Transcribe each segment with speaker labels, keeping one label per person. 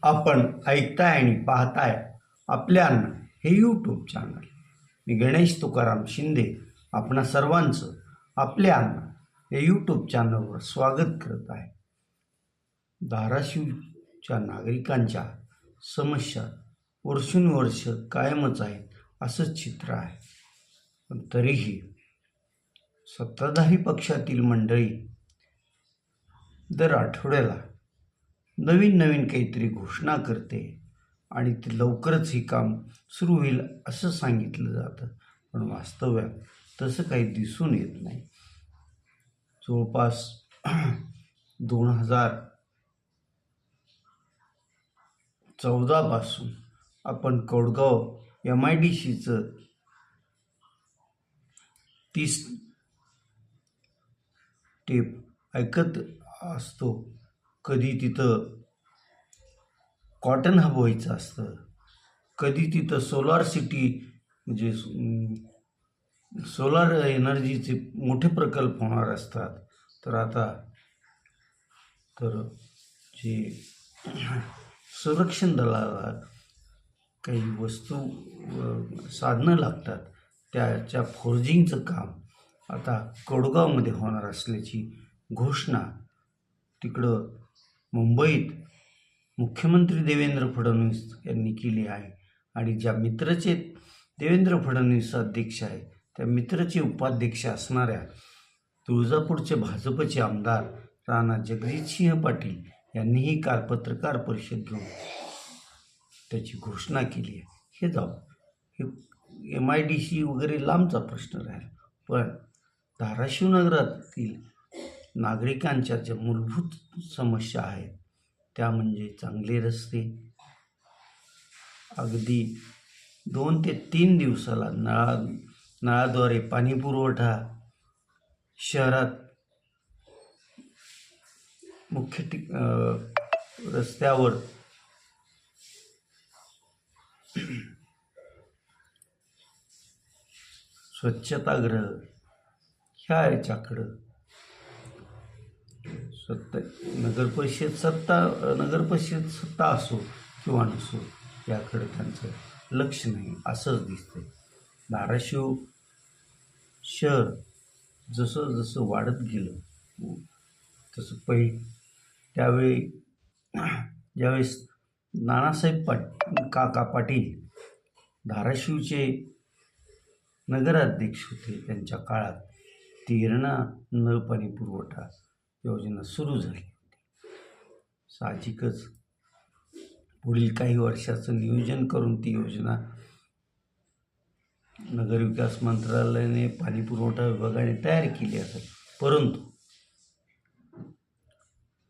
Speaker 1: आपण ऐकताय आणि पाहताय आपले अन्न हे यूट्यूब चॅनल. मी गणेश तुकाराम शिंदे आपणा सर्वांचं आपले अन्न या यूट्यूब चॅनलवर स्वागत करत आहे. धाराशिवच्या नागरिकांच्या समस्या वर्षानुवर्ष कायमच आहेत असंच चित्र आहे. पण तरीही सत्ताधारी पक्षातील मंडळी दर आठवड्याला नवीन काहीतरी घोषणा करते आणि ते लवकरच हे काम सुरू होईल असं सांगितलं जातं, पण वास्तव्यात तसं काही दिसून येत नाही. जवळपास 2014 पासून आपण कोडगाव MIDCचं 30 टेप ऐकत असतो. कधी तिथं कॉटन हब व्हायचं असतं, कधी तिथं सोलार सिटी म्हणजे सोलार एनर्जीचे मोठे प्रकल्प होणार असतात. तर आता तर जे संरक्षण दलाला काही वस्तू साधनं लागतात त्याच्या फोर्जिंगचं काम आता कोडगावमध्ये होणार असल्याची घोषणा तिकडं मुंबईत मुख्यमंत्री देवेंद्र फडणवीस यांनी केली आहे. आणि ज्या मित्रचे देवेंद्र फडणवीस अध्यक्ष आहे त्या मित्रचे उपाध्यक्ष असणाऱ्या तुळजापूरचे भाजपचे आमदार राणा जगजितसिंह पाटील यांनीही काल पत्रकार परिषद घेऊन त्याची घोषणा केली आहे. हे MIDC वगैरे लांबचा प्रश्न राहील, पण धाराशिव नगरातील नागरिकांच्या ज्या मूलभूत समस्या आहेत त्या म्हणजे चांगले रस्ते, अगदी 2 ते 3 दिवसाला नळाद्वारे पाणी पुरवठा, शहरात मुख्य रस्त्यावर स्वच्छतागृह ह्या याच्याकडं नगरपरिषद सत्ता असो किंवा नसो याकडे त्यांचं लक्ष नाही असंच दिसतंय. धाराशिव शहर जसं जसं वाढत गेलं तसं त्यावेळी ज्यावेळेस नानासाहेब काका पाटील धाराशिवचे नगराध्यक्ष होते त्यांच्या काळात तेरणा नळ पाणी पुरवठा योजना सुरू झाली होती. साहजिकच पुढील काही वर्षाचं नियोजन करून ती योजना नगरविकास मंत्रालयाने पाणी पुरवठा विभागाने तयार केली असेल, परंतु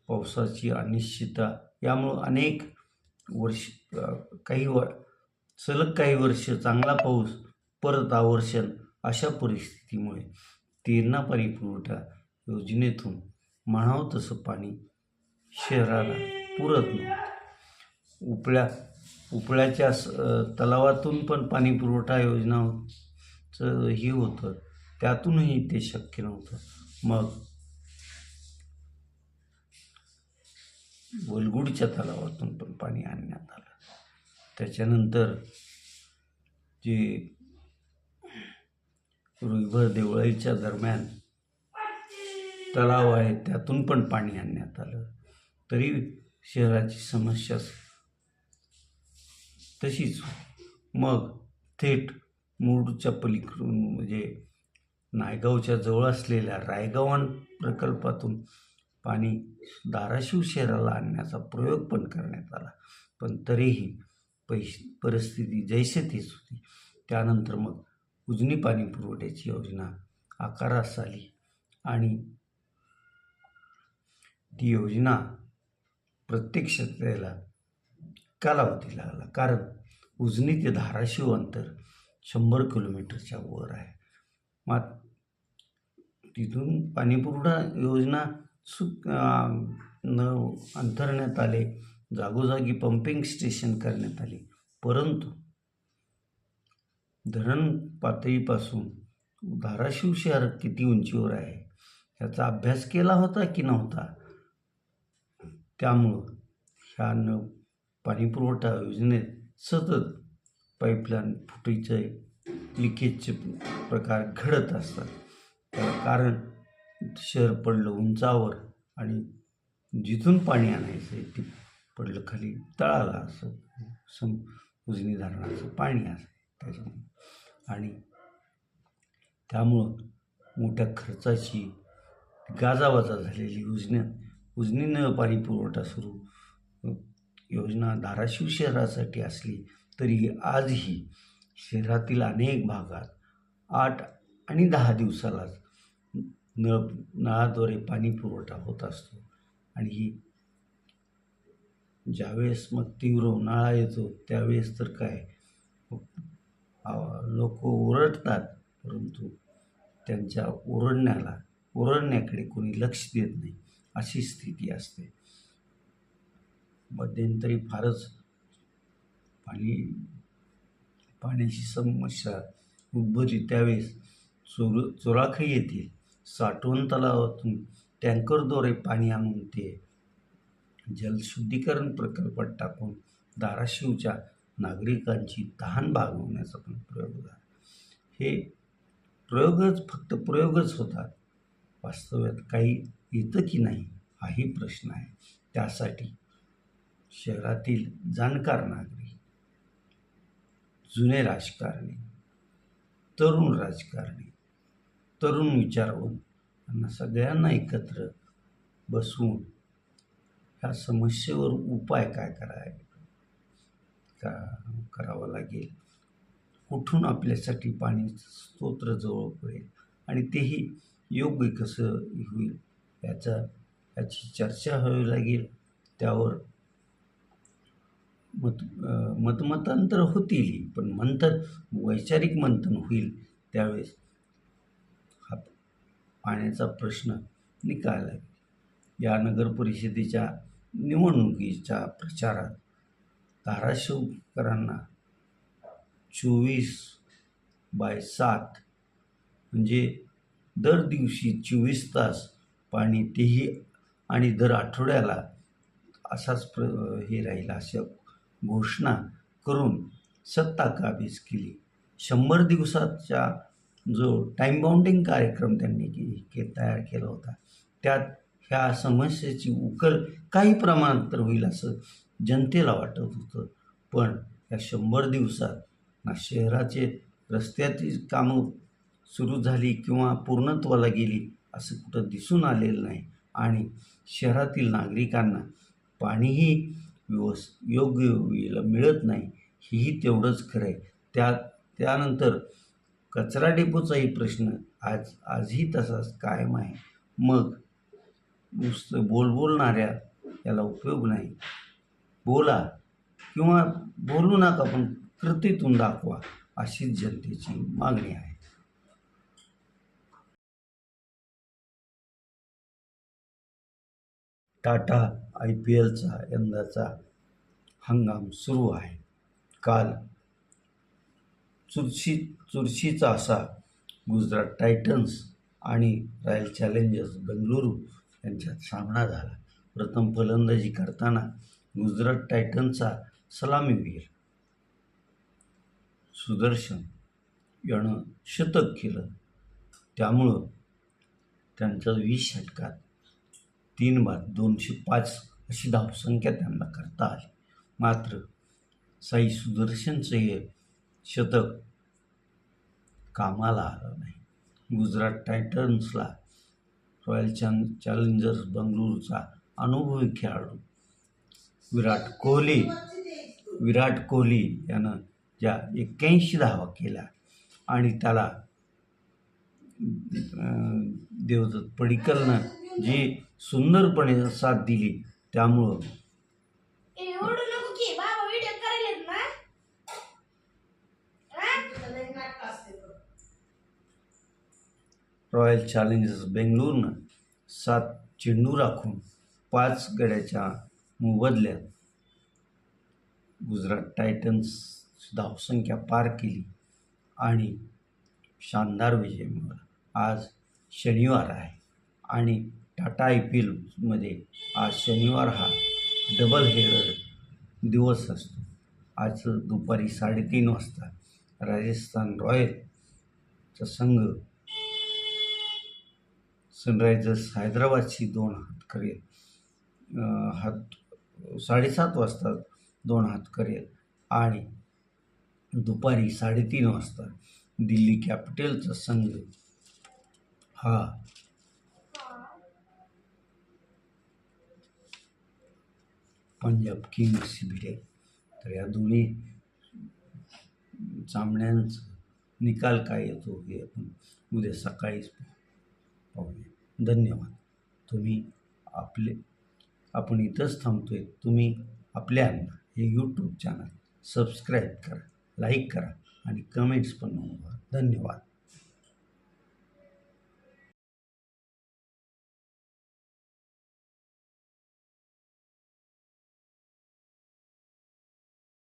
Speaker 1: पावसाची अनिश्चितता यामुळं अनेक वर्ष सलग काही वर्ष चांगला पाऊस परत आवर्षण अशा परिस्थितीमुळे तेरणा पाणी पुरवठा योजनेतून म्हणावं तसं पाणी शहराला पुरत नव्हतं. उपळ्याच्या तलावातून पण पाणी पुरवठा योजनाचं हे होतं, त्यातूनही ते शक्य नव्हतं. मग वलगुडच्या तलावातून पण पाणी आणण्यात आलं. त्याच्यानंतर जे रुईभर देवळाईच्या दरम्यान तलाव आहे त्यातून पण पाणी आणण्यात आलं, तरी शहराची समस्या तशीच होती. मग थेट मूळच्या पलीकडून म्हणजे नायगावच्या जवळ असलेल्या रायगावन प्रकल्पातून पाणी धाराशिव शहराला आणण्याचा प्रयोग पण करण्यात आला, पण तरीही परिस्थिती जैसे तेच होती. त्यानंतर मग उजनी पाणी पुरवठ्याची योजना आकारास आली आणि ती योजना प्रत्यक्षात यायला कालावधी लागला, कारण उजनी ते धाराशिव अंतर 100 किलोमीटरच्या वर आहे. मग तिथून पाणीपुरवठा योजना अंतरण्यात आले, जागोजागी पंपिंग स्टेशन करण्यात आली, परंतु धरण पातळीपासून धाराशिव शहर किती उंचीवर आहे याचा अभ्यास केला होता की नव्हता, त्यामुळं ह्या पाणीपुरवठा योजनेत सतत पाईपलाईन फुटीचे लिकेजचे प्रकार घडत असतात. त्याला कारण शहर पडलं उंचावर आणि जिथून पाणी आणायचं ते पडलं खाली तळाला, असं उजनी धरणाचं पाणी असं त्याच्यामुळे. आणि त्यामुळं मोठ्या खर्चाची गाजावाजा झालेली उजनीनं पाणी पुरवठा सुरू योजना धाराशिव शहरासाठी असली तरी आजही शहरातील अनेक भागात 8 आणि 10 दिवसालाच नळाद्वारे पाणी पुरवठा होत असतो. आणि ही ज्यावेळेस मग तीव्र उन्हाळा येतो त्यावेळेस तर काय लोक ओरडतात, परंतु त्यांच्या ओरडण्याकडे कोणी लक्ष देत नाही, अशी स्थिती असते. मध्यंतरी फारच पाण्याची समस्या उद्भवली त्यावेळेस चोराखळी येथील साठवण तलावातून टँकरद्वारे पाणी आणून ते जलशुद्धीकरण प्रकल्पात टाकून धाराशिवच्या नागरिकांची तहान भागवण्याचा पण प्रयोग झाला. हे फक्त प्रयोगच होतात. वास्तव्यात काही येतं की नाही हाही प्रश्न आहे. त्यासाठी शहरातील जाणकार नागरिक, जुने राजकारणी, तरुण राजकारणी, तरुण विचारवंत यांना सगळ्यांना एकत्र बसवून ह्या समस्येवर उपाय काय करावा लागेल, कुठून आपल्यासाठी पाणी स्तोत्र जवळ पडेल आणि तेही योग्य कसं होईल याची चर्चा व्हावी लागेल. त्यावर मतमतांतर होतीलही, पण वैचारिक मंथन होईल. त्यावेळेस हा पाण्याचा प्रश्न निकाल लागेल. या नगर परिषदेच्या निवडणुकीच्या प्रचारात धाराशिवकरांना 24/7 म्हणजे दर दिवशी 24 तास पाणी, तेही आणि दर आठवड्याला असाच हे राहील अशा घोषणा करून सत्ता काबीज केली. 100 दिवसाचा जो टाईम बाउंडिंग कार्यक्रम त्यांनी तयार केला होता, त्यात ह्या समस्येची उकल काही प्रमाणात तर होईल असं जनतेला वाटत होतं. पण या 100 दिवसात ना शहराचे रस्त्याची कामं सुरू झाली किंवा पूर्णत्वाला गेली असं कुठं दिसून आलेलं नाही. आणि शहरातील नागरिकांना पाणीही योग्य वेळेला मिळत नाही, हेही तेवढंच खरं आहे. त्यानंतर कचरा डेपोचाही प्रश्न आजही तसाच कायम आहे. मग नुसतं बोलणाऱ्या याला उपयोग नाही. बोला किंवा बोलू नका, पण कृतीतून दाखवा, अशीच जनतेची मागणी आहे. टाटा IPLचा यंदाचा हंगाम सुरू आहे. काल चुरशीचा असा गुजरात टायटन्स आणि रॉयल चॅलेंजर्स बेंगळुरू यांच्यात सामना झाला. प्रथम फलंदाजी करताना गुजरात टायटन्सचा सलामीवीर सुदर्शन यानं शतक केलं. त्यामुळं त्यांच्या 20 षटकात 3 बाद 205 अशी धावसंख्या त्यांना करता आली. मात्र साई सुदर्शनचं हे शतक कामाला आलं नाही. गुजरात टायटन्सला रॉयल चॅलेंजर्स बेंगळुरूचा अनुभवी खेळाडू विराट कोहली यानं ज्या 81 धावा केल्या आणि त्याला देवदत्त पडिक्कलनं जी सुंदरपणे साथ दिली, त्यामुळं रॉयल चॅलेंजर्स बेंगळुरूनं 7 चेंडू राखून 5 गड्याच्या मोबदल्यात गुजरात टायटन्स धावसंख्या पार केली आणि शानदार विजय मिळवला. आज शनिवार आहे आणि टाटा IPLमध्ये आज शनिवार हा डबल हेडर दिवस असतो. आज दुपारी 3:30 वाजता राजस्थान रॉयलचा संघ सनरायझर्स हैदराबादशी 2 हात करेल. 7:30 वाजता 2 हात करेल आणि दुपारी 3:30 वाजता दिल्ली कॅपिटलचा संघ हा पंजाब किंग्सशी भिडेल. तर या दोन्ही सामन्यांचा निकाल काय येतो हे आपण उद्या सकाळीच पाहूया. धन्यवाद. आपण इथंच थांबतोय. तुम्ही आपल्या हे यूट्यूब चॅनल सबस्क्राईब करा, लाईक करा आणि कमेंट्स पण नोंदवा. धन्यवाद.